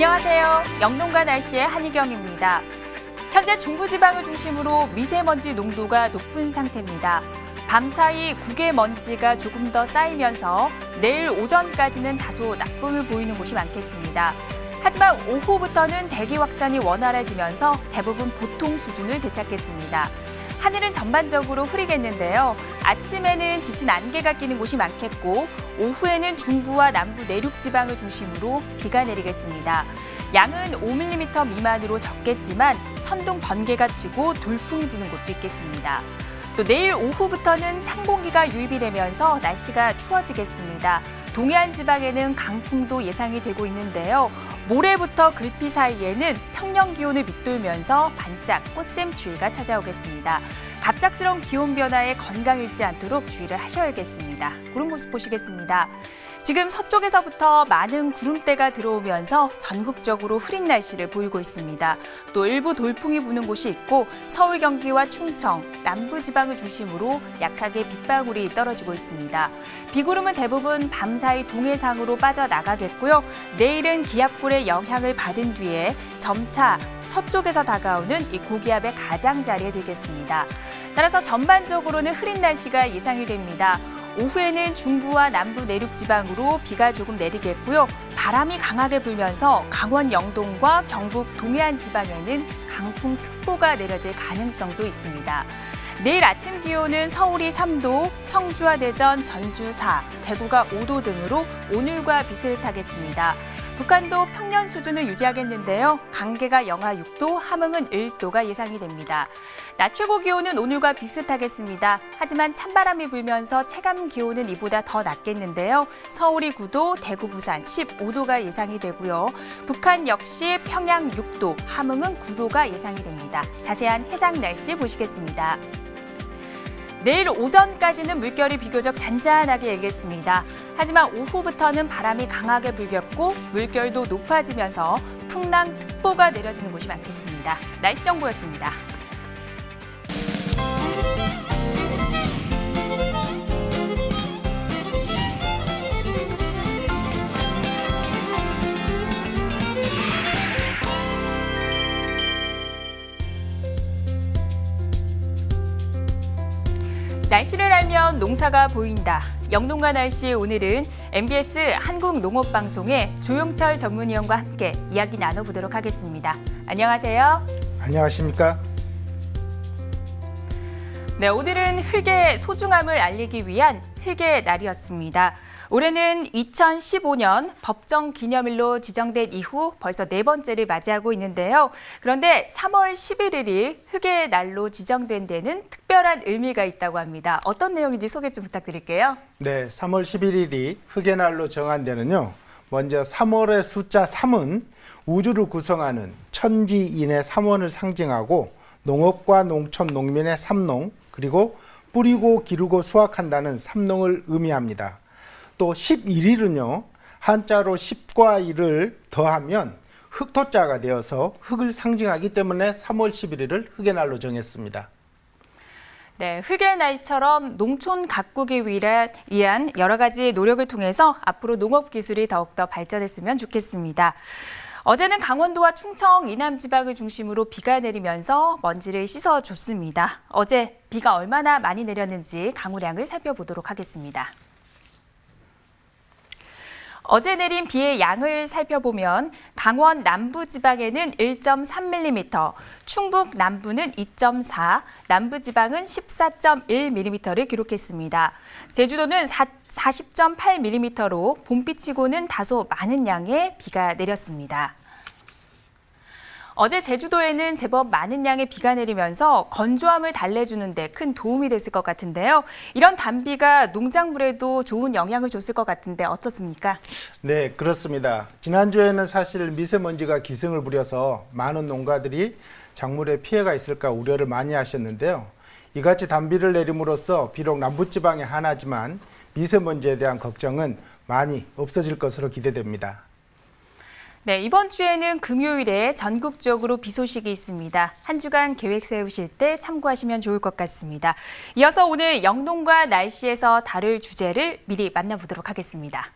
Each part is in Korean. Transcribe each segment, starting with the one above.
안녕하세요. 영동과 날씨의 한희경입니다. 현재 중부지방을 중심으로 미세먼지 농도가 높은 상태입니다. 밤사이 국외 먼지가 조금 더 쌓이면서 내일 오전까지는 다소 나쁨을 보이는 곳이 많겠습니다. 하지만 오후부터는 대기 확산이 원활해지면서 대부분 보통 수준을 되찾겠습니다. 하늘은 전반적으로 흐리겠는데요. 아침에는 짙은 안개가 끼는 곳이 많겠고 오후에는 중부와 남부 내륙 지방을 중심으로 비가 내리겠습니다. 양은 5mm 미만으로 적겠지만 천둥 번개가 치고 돌풍이 부는 곳도 있겠습니다. 또 내일 오후부터는 찬 공기가 유입이 되면서 날씨가 추워지겠습니다. 동해안 지방에는 강풍도 예상이 되고 있는데요. 모레부터 글피 사이에는 평년 기온을 밑돌면서 반짝 꽃샘추위가 찾아오겠습니다. 갑작스러운 기온 변화에 건강 잃지 않도록 주의를 하셔야겠습니다. 구름 모습 보시겠습니다. 지금 서쪽에서부터 많은 구름대가 들어오면서 전국적으로 흐린 날씨를 보이고 있습니다. 또 일부 돌풍이 부는 곳이 있고 서울, 경기와 충청, 남부지방을 중심으로 약하게 빗방울이 떨어지고 있습니다. 비구름은 대부분 밤사이 동해상으로 빠져나가겠고요. 내일은 기압골의 영향을 받은 뒤에 점차 서쪽에서 다가오는 이 고기압의 가장자리에 들겠습니다. 따라서 전반적으로는 흐린 날씨가 예상이 됩니다. 오후에는 중부와 남부 내륙 지방으로 비가 조금 내리겠고요. 바람이 강하게 불면서 강원 영동과 경북 동해안 지방에는 강풍특보가 내려질 가능성도 있습니다. 내일 아침 기온은 서울이 3도, 청주와 대전, 전주 4, 대구가 5도 등으로 오늘과 비슷하겠습니다. 북한도 평년 수준을 유지하겠는데요. 강계가 영하 6도, 함흥은 1도가 예상이 됩니다. 낮 최고 기온은 오늘과 비슷하겠습니다. 하지만 찬바람이 불면서 체감 기온은 이보다 더 낮겠는데요. 서울이 9도, 대구, 부산 15도가 예상이 되고요. 북한 역시 평양 6도, 함흥은 9도가 예상이 됩니다. 자세한 해상 날씨 보시겠습니다. 내일 오전까지는 물결이 비교적 잔잔하게 일겠습니다. 하지만 오후부터는 바람이 강하게 불겠고 물결도 높아지면서 풍랑특보가 내려지는 곳이 많겠습니다. 날씨 정보였습니다. 날씨를 알면 농사가 보인다. 영동과 날씨 오늘은 MBS 한국농업방송의 조용철 전문위원과 함께 이야기 나눠보도록 하겠습니다. 안녕하세요. 안녕하십니까? 네, 오늘은 흙의 소중함을 알리기 위한 흙의 날이었습니다. 올해는 2015년 법정 기념일로 지정된 이후 벌써 4번째를 맞이하고 있는데요. 그런데 3월 11일이 흙의 날로 지정된 데는 특별한 의미가 있다고 합니다. 어떤 내용인지 소개 좀 부탁드릴게요. 네, 3월 11일이 흙의 날로 정한 데는요. 먼저 3월의 숫자 3은 우주를 구성하는 천지인의 3원을 상징하고 농업과 농촌 농민의 삼농, 그리고 뿌리고 기르고 수확한다는 삼농을 의미합니다. 또 11일은요. 한자로 10과 1을 더하면 흙토자가 되어서 흙을 상징하기 때문에 3월 11일을 흙의 날로 정했습니다. 네, 흙의 날처럼 농촌 가꾸기 위한 여러 가지 노력을 통해서 앞으로 농업 기술이 더욱더 발전했으면 좋겠습니다. 어제는 강원도와 충청, 이남 지방을 중심으로 비가 내리면서 먼지를 씻어줬습니다. 어제 비가 얼마나 많이 내렸는지 강우량을 살펴보도록 하겠습니다. 어제 내린 비의 양을 살펴보면 강원 남부 지방에는 1.3mm, 충북 남부는 2.4, 남부 지방은 14.1mm를 기록했습니다. 제주도는 40.8mm로 봄비치고는 다소 많은 양의 비가 내렸습니다. 어제 제주도에는 제법 많은 양의 비가 내리면서 건조함을 달래주는 데 큰 도움이 됐을 것 같은데요. 이런 단비가 농작물에도 좋은 영향을 줬을 것 같은데 어떻습니까? 네, 그렇습니다. 지난주에는 사실 미세먼지가 기승을 부려서 많은 농가들이 작물에 피해가 있을까 우려를 많이 하셨는데요. 이같이 단비를 내림으로써 비록 남부지방에 하나지만 미세먼지에 대한 걱정은 많이 없어질 것으로 기대됩니다. 네, 이번 주에는 금요일에 전국적으로 비 소식이 있습니다. 한 주간 계획 세우실 때 참고하시면 좋을 것 같습니다. 이어서 오늘 영동과 날씨에서 다룰 주제를 미리 만나보도록 하겠습니다.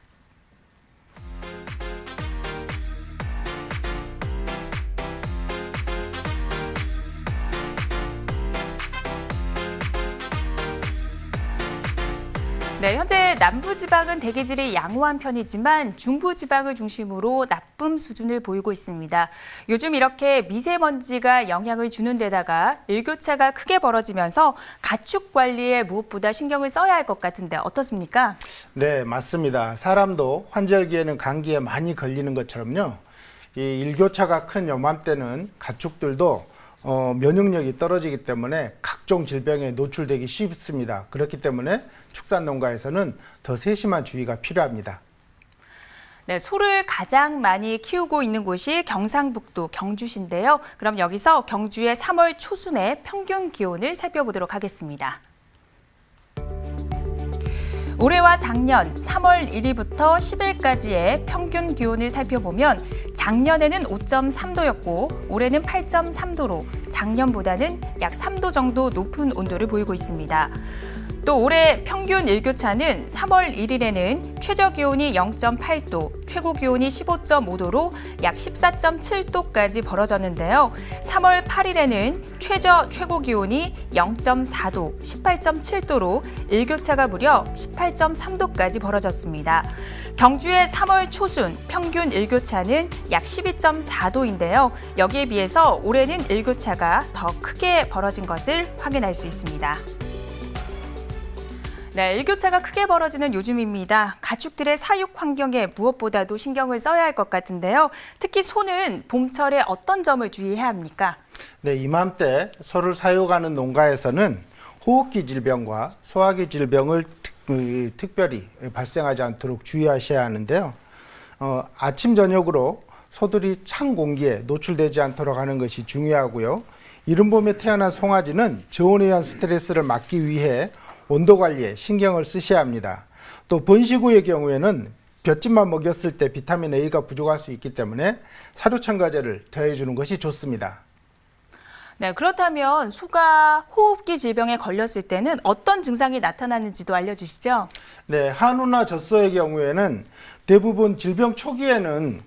네, 현재 남부지방은 대기질이 양호한 편이지만 중부지방을 중심으로 나쁨 수준을 보이고 있습니다. 요즘 이렇게 미세먼지가 영향을 주는 데다가 일교차가 크게 벌어지면서 가축 관리에 무엇보다 신경을 써야 할 것 같은데 어떻습니까? 네, 맞습니다. 사람도 환절기에는 감기에 많이 걸리는 것처럼요. 이 일교차가 큰 요맘때는 가축들도 면역력이 떨어지기 때문에 각종 질병에 노출되기 쉽습니다. 그렇기 때문에 축산농가에서는 더 세심한 주의가 필요합니다. 네, 소를 가장 많이 키우고 있는 곳이 경상북도 경주시인데요. 그럼 여기서 경주의 3월 초순의 평균 기온을 살펴보도록 하겠습니다. 올해와 작년 3월 1일부터 10일까지의 평균 기온을 살펴보면 작년에는 5.3도였고 올해는 8.3도로 작년보다는 약 3도 정도 높은 온도를 보이고 있습니다. 또 올해 평균 일교차는 3월 1일에는 최저 기온이 0.8도, 최고 기온이 15.5도로 약 14.7도까지 벌어졌는데요. 3월 8일에는 최고 기온이 0.4도, 18.7도로 일교차가 무려 18.3도까지 벌어졌습니다. 경주의 3월 초순 평균 일교차는 약 12.4도인데요. 여기에 비해서 올해는 일교차가 더 크게 벌어진 것을 확인할 수 있습니다. 네, 일교차가 크게 벌어지는 요즘입니다. 가축들의 사육 환경에 무엇보다도 신경을 써야 할 것 같은데요. 특히 소는 봄철에 어떤 점을 주의해야 합니까? 네, 이맘때 소를 사육하는 농가에서는 호흡기 질병과 소화기 질병을 특별히 발생하지 않도록 주의하셔야 하는데요. 아침 저녁으로 소들이 찬 공기에 노출되지 않도록 하는 것이 중요하고요. 이른 봄에 태어난 송아지는 저온에 의한 스트레스를 막기 위해 온도 관리에 신경을 쓰셔야 합니다. 또 번식 후의 경우에는 볏짚만 먹였을 때 비타민 A가 부족할 수 있기 때문에 사료 첨가제를 더해주는 것이 좋습니다. 네, 그렇다면 소가 호흡기 질병에 걸렸을 때는 어떤 증상이 나타나는지도 알려주시죠? 네, 한우나 젖소의 경우에는 대부분 질병 초기에는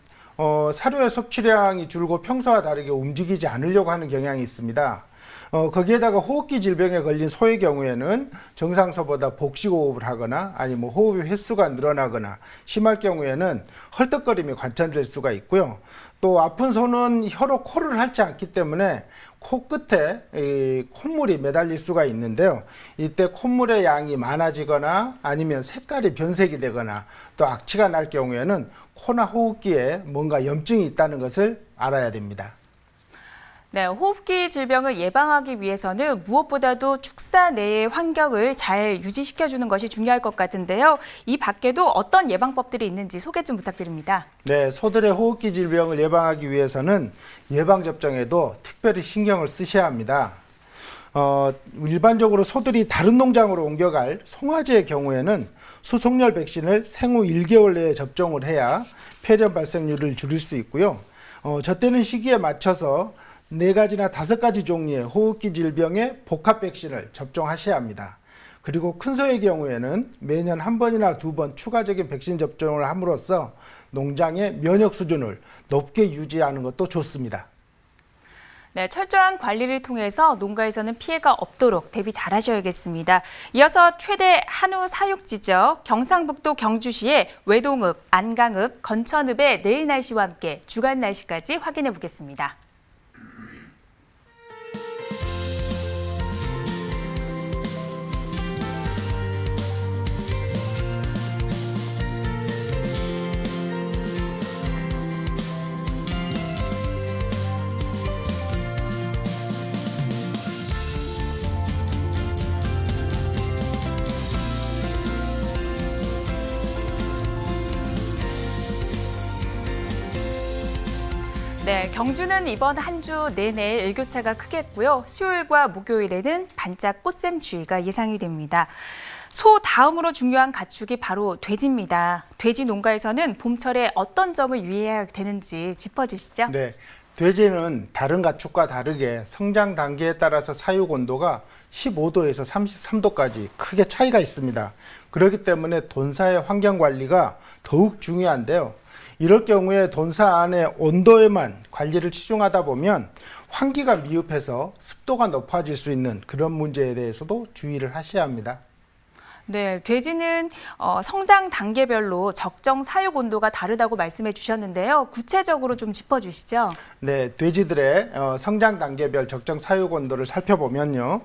사료의 섭취량이 줄고 평소와 다르게 움직이지 않으려고 하는 경향이 있습니다. 거기에다가 호흡기 질병에 걸린 소의 경우에는 정상소보다 복식호흡을 하거나 아니면 호흡의 횟수가 늘어나거나 심할 경우에는 헐떡거림이 관찰될 수가 있고요. 또 아픈 소는 혀로 코를 핥지 않기 때문에 코끝에 콧물이 매달릴 수가 있는데요. 이때 콧물의 양이 많아지거나 아니면 색깔이 변색이 되거나 또 악취가 날 경우에는 코나 호흡기에 뭔가 염증이 있다는 것을 알아야 됩니다. 네, 호흡기 질병을 예방하기 위해서는 무엇보다도 축사 내의 환경을 잘 유지시켜주는 것이 중요할 것 같은데요. 이 밖에도 어떤 예방법들이 있는지 소개 좀 부탁드립니다. 네, 소들의 호흡기 질병을 예방하기 위해서는 예방접종에도 특별히 신경을 쓰셔야 합니다. 일반적으로 소들이 다른 농장으로 옮겨갈 송아지의 경우에는 수송열 백신을 생후 1개월 내에 접종을 해야 폐렴 발생률을 줄일 수 있고요. 젖대는 시기에 맞춰서 4가지나 5가지 종류의 호흡기 질병의 복합 백신을 접종하셔야 합니다. 그리고 큰 소의 경우에는 매년 1번이나 2번 추가적인 백신 접종을 함으로써 농장의 면역 수준을 높게 유지하는 것도 좋습니다. 네, 철저한 관리를 통해서 농가에서는 피해가 없도록 대비 잘 하셔야겠습니다. 이어서 최대 한우 사육지죠. 경상북도 경주시의 외동읍, 안강읍, 건천읍의 내일 날씨와 함께 주간 날씨까지 확인해 보겠습니다. 네, 경주는 이번 한 주 내내 일교차가 크겠고요. 수요일과 목요일에는 반짝 꽃샘추위가 예상이 됩니다. 소 다음으로 중요한 가축이 바로 돼지입니다. 돼지 농가에서는 봄철에 어떤 점을 유의해야 되는지 짚어주시죠. 네, 돼지는 다른 가축과 다르게 성장 단계에 따라서 사육 온도가 15도에서 33도까지 크게 차이가 있습니다. 그렇기 때문에 돈사의 환경 관리가 더욱 중요한데요. 이럴 경우에 돈사 안의 온도에만 관리를 치중하다 보면 환기가 미흡해서 습도가 높아질 수 있는 그런 문제에 대해서도 주의를 하셔야 합니다. 네, 돼지는 성장 단계별로 적정 사육 온도가 다르다고 말씀해 주셨는데요. 구체적으로 좀 짚어주시죠. 네, 돼지들의 성장 단계별 적정 사육 온도를 살펴보면요.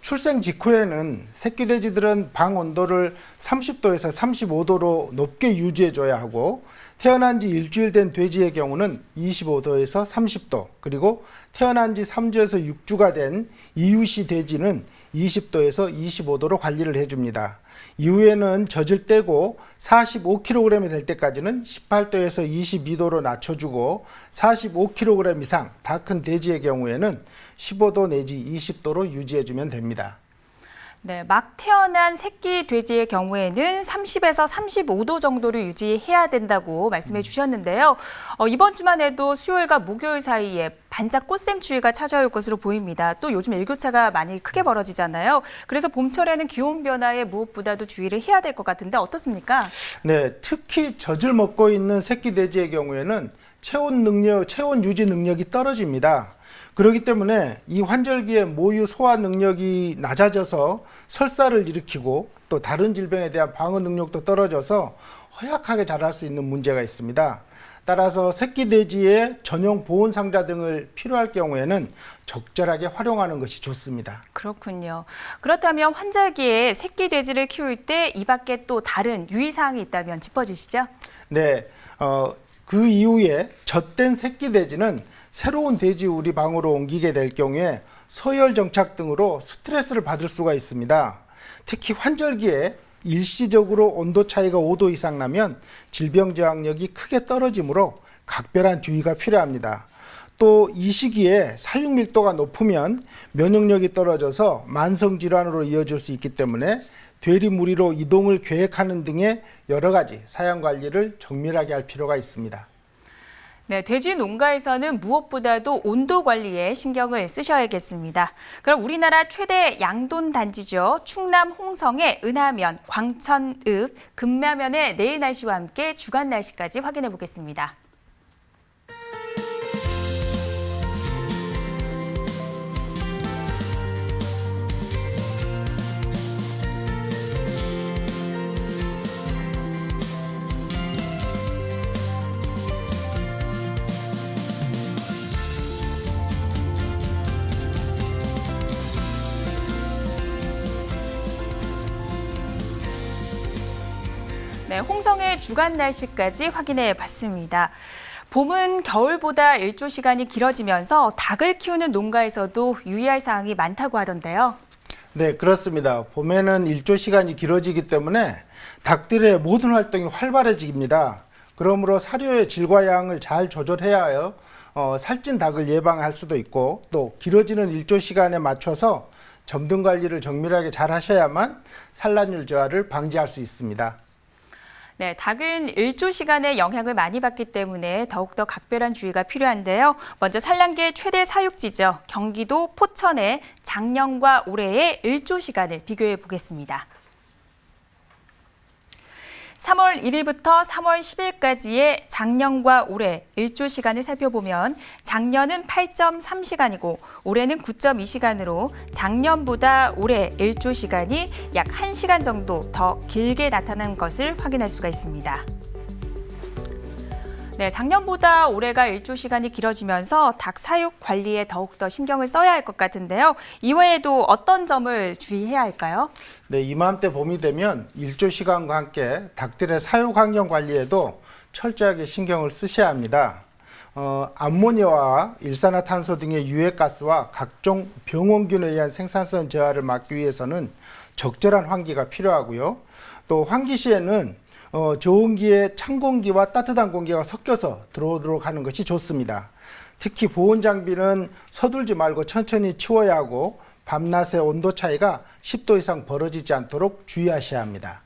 출생 직후에는 새끼 돼지들은 방 온도를 30도에서 35도로 높게 유지해줘야 하고, 태어난 지 일주일 된 돼지의 경우는 25도에서 30도, 그리고 태어난 지 3주에서 6주가 된 이유시 돼지는 20도에서 25도로 관리를 해줍니다. 이후에는 젖을 떼고 45kg이 될 때까지는 18도에서 22도로 낮춰주고, 45kg 이상 다 큰 돼지의 경우에는 15도 내지 20도로 유지해주면 됩니다. 네, 막 태어난 새끼 돼지의 경우에는 30에서 35도 정도를 유지해야 된다고 말씀해 주셨는데요. 이번 주만 해도 수요일과 목요일 사이에 반짝 꽃샘추위가 찾아올 것으로 보입니다. 또 요즘 일교차가 많이 크게 벌어지잖아요. 그래서 봄철에는 기온 변화에 무엇보다도 주의를 해야 될 것 같은데 어떻습니까? 네, 특히 젖을 먹고 있는 새끼 돼지의 경우에는 체온 유지 능력이 떨어집니다. 그렇기 때문에 이 환절기에 모유 소화 능력이 낮아져서 설사를 일으키고, 또 다른 질병에 대한 방어 능력도 떨어져서 허약하게 자랄 수 있는 문제가 있습니다. 따라서 새끼 돼지의 전용 보온 상자 등을 필요할 경우에는 적절하게 활용하는 것이 좋습니다. 그렇군요. 그렇다면 환절기에 새끼 돼지를 키울 때 이 밖에 또 다른 유의사항이 있다면 짚어주시죠. 네, 그 이후에 젖된 새끼 돼지는 새로운 돼지 우리 방으로 옮기게 될 경우에 서열 정착 등으로 스트레스를 받을 수가 있습니다. 특히 환절기에 일시적으로 온도 차이가 5도 이상 나면 질병 저항력이 크게 떨어지므로 각별한 주의가 필요합니다. 또 이 시기에 사육 밀도가 높으면 면역력이 떨어져서 만성 질환으로 이어질 수 있기 때문에 대리무리로 이동을 계획하는 등의 여러 가지 사양 관리를 정밀하게 할 필요가 있습니다. 네, 돼지 농가에서는 무엇보다도 온도 관리에 신경을 쓰셔야겠습니다. 그럼 우리나라 최대 양돈 단지죠. 충남 홍성의 은하면, 광천읍, 금마면의 내일 날씨와 함께 주간 날씨까지 확인해 보겠습니다. 네, 홍성의 주간 날씨까지 확인해 봤습니다. 봄은 겨울보다 일조 시간이 길어지면서 닭을 키우는 농가에서도 유의할 사항이 많다고 하던데요. 네, 그렇습니다. 봄에는 일조 시간이 길어지기 때문에 닭들의 모든 활동이 활발해집니다. 그러므로 사료의 질과 양을 잘 조절해야 하여 살찐 닭을 예방할 수도 있고, 또 길어지는 일조 시간에 맞춰서 점등 관리를 정밀하게 잘 하셔야만 산란율 저하를 방지할 수 있습니다. 네, 닭은 일조 시간에 영향을 많이 받기 때문에 더욱더 각별한 주의가 필요한데요. 먼저 산란계 최대 사육지죠. 경기도 포천의 작년과 올해의 일조 시간을 비교해 보겠습니다. 3월 1일부터 3월 10일까지의 작년과 올해 일조 시간을 살펴보면 작년은 8.3시간이고 올해는 9.2시간으로 작년보다 올해 일조 시간이 약 1시간 정도 더 길게 나타난 것을 확인할 수가 있습니다. 네, 작년보다 올해가 일조 시간이 길어지면서 닭 사육 관리에 더욱더 신경을 써야 할 것 같은데요. 이외에도 어떤 점을 주의해야 할까요? 네, 이맘때 봄이 되면 일조 시간과 함께 닭들의 사육 환경 관리에도 철저하게 신경을 쓰셔야 합니다. 암모니아와 일산화탄소 등의 유해가스와 각종 병원균에 의한 생산성 저하를 막기 위해서는 적절한 환기가 필요하고요. 또 환기 시에는 좋은 기에 찬 공기와 따뜻한 공기가 섞여서 들어오도록 하는 것이 좋습니다. 특히 보온 장비는 서둘지 말고 천천히 치워야 하고, 밤낮의 온도 차이가 10도 이상 벌어지지 않도록 주의하셔야 합니다.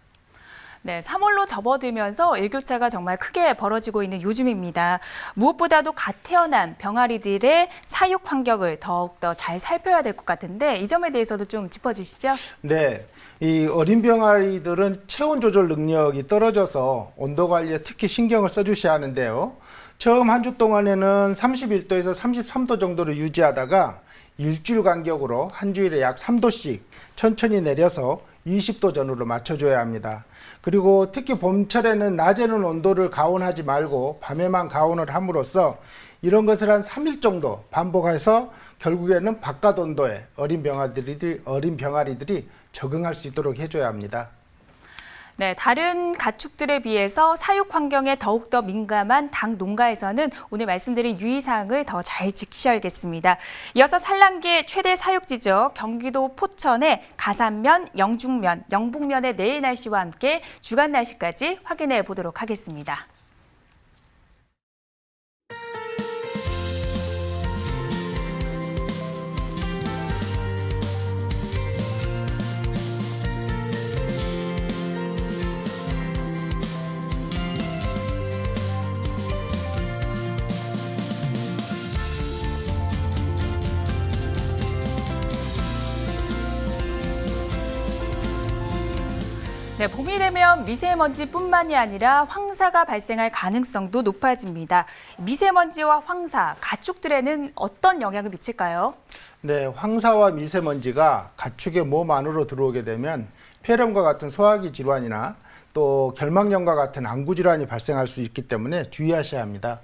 네, 3월로 접어들면서 일교차가 정말 크게 벌어지고 있는 요즘입니다. 무엇보다도 갓 태어난 병아리들의 사육 환경을 더욱더 잘 살펴야 될 것 같은데 이 점에 대해서도 좀 짚어주시죠. 네, 이 어린 병아리들은 체온 조절 능력이 떨어져서 온도 관리에 특히 신경을 써주셔야 하는데요. 처음 한 주 동안에는 31도에서 33도 정도를 유지하다가 일주일 간격으로 한 주일에 약 3도씩 천천히 내려서 20도 전후로 맞춰줘야 합니다. 그리고 특히 봄철에는 낮에는 온도를 가온하지 말고 밤에만 가온을 함으로써 이런 것을 한 3일 정도 반복해서 결국에는 바깥 온도에 어린 병아리들이 적응할 수 있도록 해줘야 합니다. 네, 다른 가축들에 비해서 사육 환경에 더욱더 민감한 닭 농가에서는 오늘 말씀드린 유의사항을 더 잘 지키셔야겠습니다. 이어서 산란기의 최대 사육 지역 경기도 포천의 가산면, 영중면, 영북면의 내일 날씨와 함께 주간 날씨까지 확인해 보도록 하겠습니다. 네, 봄이 되면 미세먼지뿐만이 아니라 황사가 발생할 가능성도 높아집니다. 미세먼지와 황사, 가축들에는 어떤 영향을 미칠까요? 네, 황사와 미세먼지가 가축의 몸 안으로 들어오게 되면 폐렴과 같은 소화기 질환이나 또 결막염과 같은 안구 질환이 발생할 수 있기 때문에 주의하셔야 합니다.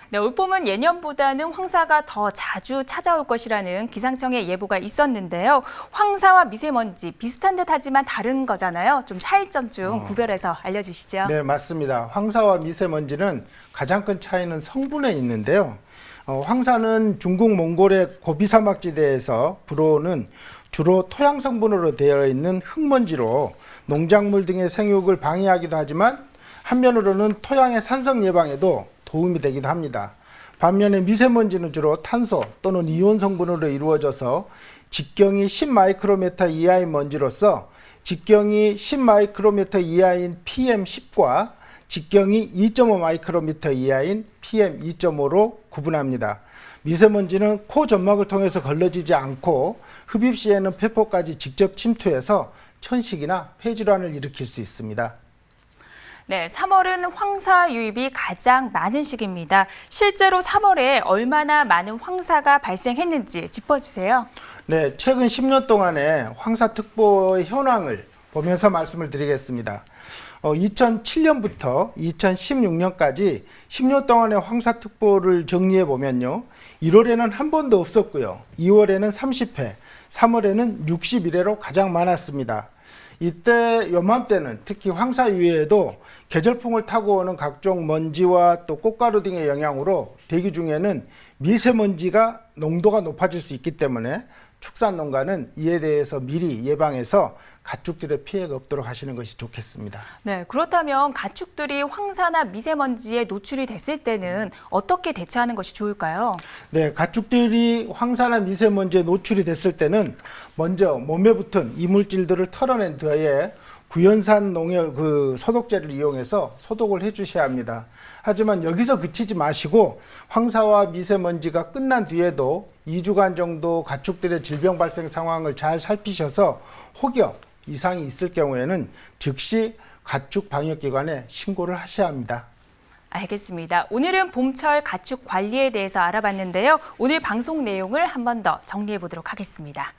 네, 올봄은 예년보다는 황사가 더 자주 찾아올 것이라는 기상청의 예보가 있었는데요. 황사와 미세먼지 비슷한 듯 하지만 다른 거잖아요. 좀 차이점 좀 구별해서 알려주시죠. 네, 맞습니다. 황사와 미세먼지는 가장 큰 차이는 성분에 있는데요. 황사는 중국 몽골의 고비 사막지대에서 불어오는 주로 토양 성분으로 되어 있는 흙먼지로 농작물 등의 생육을 방해하기도 하지만 한면으로는 토양의 산성 예방에도 도움이 되기도 합니다. 반면에 미세먼지는 주로 탄소 또는 이온 성분으로 이루어져서 직경이 10마이크로미터 이하인 먼지로서 직경이 10마이크로미터 이하인 PM10과 직경이 2.5마이크로미터 이하인 PM2.5로 구분합니다. 미세먼지는 코 점막을 통해서 걸러지지 않고 흡입 시에는 폐포까지 직접 침투해서 천식이나 폐질환을 일으킬 수 있습니다. 네, 3월은 황사 유입이 가장 많은 시기입니다. 실제로 3월에 얼마나 많은 황사가 발생했는지 짚어주세요. 네, 최근 10년 동안의 황사특보의 현황을 보면서 말씀을 드리겠습니다. 2007년부터 2016년까지 10년 동안의 황사특보를 정리해 보면요. 1월에는 한 번도 없었고요. 2월에는 30회, 3월에는 61회로 가장 많았습니다. 이때 요맘때는 특히 황사 이외에도 계절풍을 타고 오는 각종 먼지와 또 꽃가루 등의 영향으로 대기 중에는 미세먼지가 농도가 높아질 수 있기 때문에 축산농가는 이에 대해서 미리 예방해서 가축들의 피해가 없도록 하시는 것이 좋겠습니다. 네, 그렇다면 가축들이 황사나 미세먼지에 노출이 됐을 때는 어떻게 대처하는 것이 좋을까요? 네, 가축들이 황사나 미세먼지에 노출이 됐을 때는 먼저 몸에 붙은 이물질들을 털어낸 뒤에 구연산 농약 소독제를 이용해서 소독을 해주셔야 합니다. 하지만 여기서 그치지 마시고 황사와 미세먼지가 끝난 뒤에도 2주간 정도 가축들의 질병 발생 상황을 잘 살피셔서 혹여 이상이 있을 경우에는 즉시 가축 방역기관에 신고를 하셔야 합니다. 알겠습니다. 오늘은 봄철 가축 관리에 대해서 알아봤는데요. 오늘 방송 내용을 한 번 더 정리해 보도록 하겠습니다.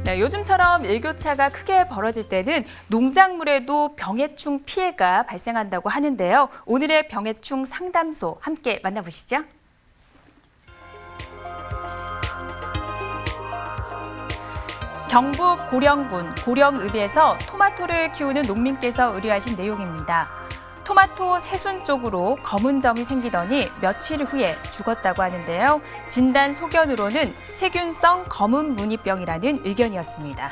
네, 요즘처럼 일교차가 크게 벌어질 때는 농작물에도 병해충 피해가 발생한다고 하는데요. 오늘의 병해충 상담소 함께 만나보시죠. 경북 고령군 고령읍에서 토마토를 키우는 농민께서 의뢰하신 내용입니다. 토마토 새순 쪽으로 검은 점이 생기더니 며칠 후에 죽었다고 하는데요. 진단 소견으로는 세균성 검은 무늬병이라는 의견이었습니다.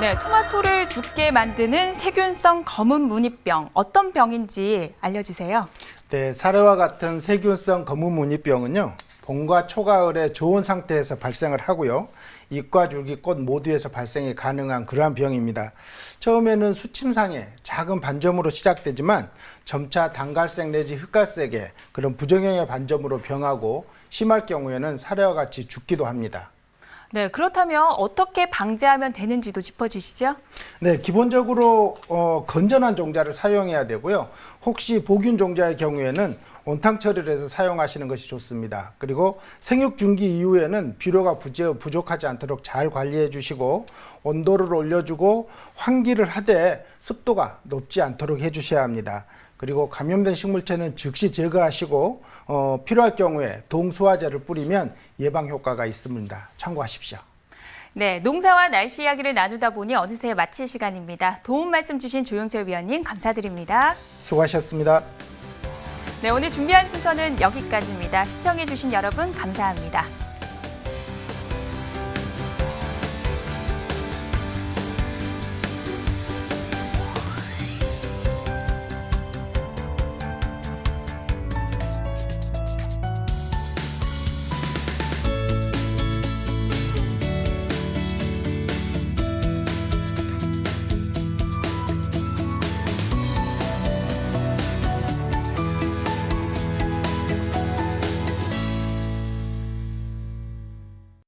네, 토마토를 죽게 만드는 세균성 검은 무늬병, 어떤 병인지 알려주세요. 네, 사례와 같은 세균성 검은 무늬병은요. 봄과 초가을에 좋은 상태에서 발생을 하고요. 잎과 줄기, 꽃 모두에서 발생이 가능한 그러한 병입니다. 처음에는 수침상에 작은 반점으로 시작되지만 점차 단갈색 내지 흑갈색의 그런 부정형의 반점으로 병하고 심할 경우에는 사례와 같이 죽기도 합니다. 네, 그렇다면 어떻게 방제하면 되는지도 짚어주시죠. 네, 기본적으로 건전한 종자를 사용해야 되고요. 혹시 보균 종자의 경우에는 온탕 처리를 해서 사용하시는 것이 좋습니다. 그리고 생육 중기 이후에는 비료가 부족하지 않도록 잘 관리해 주시고 온도를 올려주고 환기를 하되 습도가 높지 않도록 해주셔야 합니다. 그리고 감염된 식물체는 즉시 제거하시고 필요할 경우에 동수화제를 뿌리면 예방 효과가 있습니다. 참고하십시오. 네, 농사와 날씨 이야기를 나누다 보니 어느새 마칠 시간입니다. 도움 말씀 주신 조영철 위원님 감사드립니다. 수고하셨습니다. 네, 오늘 준비한 순서는 여기까지입니다. 시청해주신 여러분 감사합니다.